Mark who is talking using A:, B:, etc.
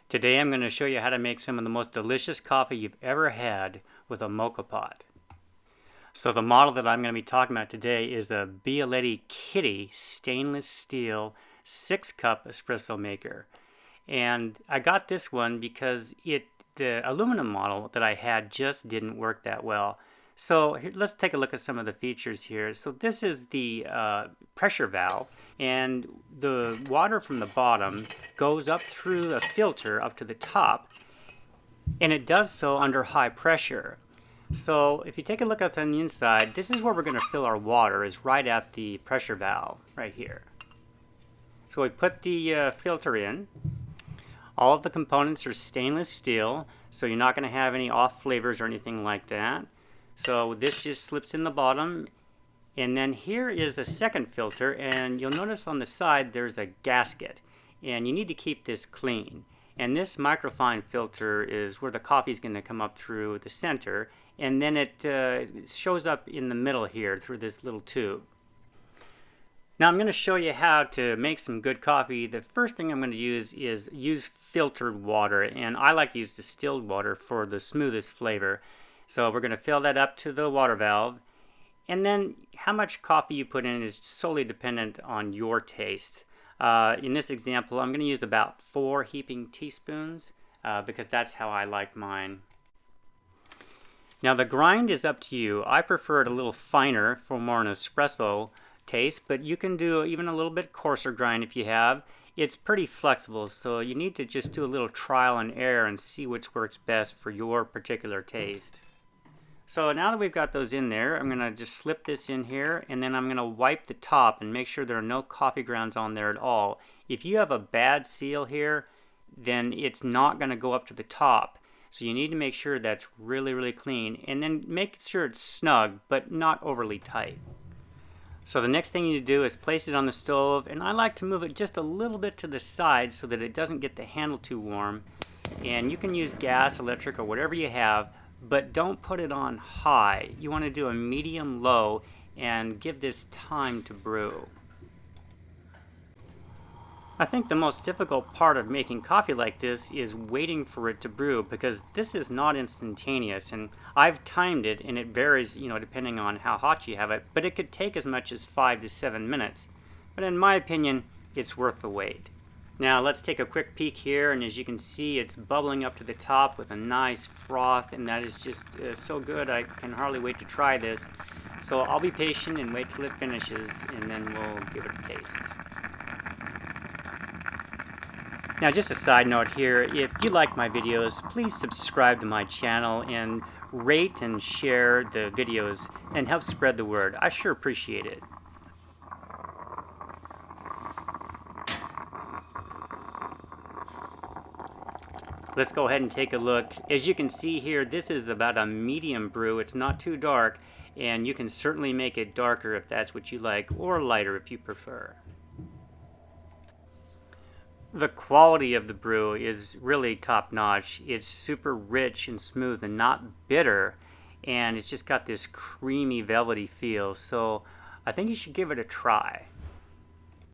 A: Today I'm going to show you how to make some of the most delicious coffee you've ever had with a Moka Pot. So the model that I'm going to be talking about today is the Bialetti Kitty stainless steel 6-cup espresso maker. And I got this one because the aluminum model that I had just didn't work that well. So let's take a look at some of the features here. So this is the pressure valve, and the water from the bottom goes up through a filter up to the top, and it does so under high pressure. So if you take a look at on the inside, this is where we're going to fill our water, is right at the pressure valve right here. So we put the filter in. All of the components are stainless steel, so you're not going to have any off flavors or anything like that. So this just slips in the bottom, and then here is a second filter, and you'll notice on the side there's a gasket, and you need to keep this clean. And this microfine filter is where the coffee is going to come up through the center, and then it shows up in the middle here through this little tube. Now I'm going to show you how to make some good coffee. The first thing I'm going to use filtered water, and I like to use distilled water for the smoothest flavor. So we're going to fill that up to the water valve, and then how much coffee you put in is solely dependent on your taste. In this example, I'm going to use about 4 heaping teaspoons because that's how I like mine. Now the grind is up to you. I prefer it a little finer for more an espresso taste, but you can do even a little bit coarser grind if you have. It's pretty flexible, so you need to just do a little trial and error and see which works best for your particular taste. So now that we've got those in there, I'm going to just slip this in here, and then I'm going to wipe the top and make sure there are no coffee grounds on there at all. If you have a bad seal here, then it's not going to go up to the top. So you need to make sure that's really, really clean, and then make sure it's snug, but not overly tight. So the next thing you need to do is place it on the stove, and I like to move it just a little bit to the side so that it doesn't get the handle too warm. And you can use gas, electric, or whatever you have, but don't put it on high. You want to do a medium low and give this time to brew. I think the most difficult part of making coffee like this is waiting for it to brew, because this is not instantaneous, and I've timed it, and it varies, depending on how hot you have it, but it could take as much as 5 to 7 minutes. But in my opinion, it's worth the wait. Now let's take a quick peek here, and as you can see, it's bubbling up to the top with a nice froth, and that is just so good. I can hardly wait to try this. So I'll be patient and wait till it finishes, and then we'll give it a taste. Now just a side note here, if you like my videos, please subscribe to my channel and rate and share the videos and help spread the word. I sure appreciate it. Let's go ahead and take a look. As you can see here, this is about a medium brew. It's not too dark, and you can certainly make it darker if that's what you like, or lighter if you prefer. The quality of the brew is really top-notch. It's super rich and smooth and not bitter, and it's just got this creamy, velvety feel. So I think you should give it a try.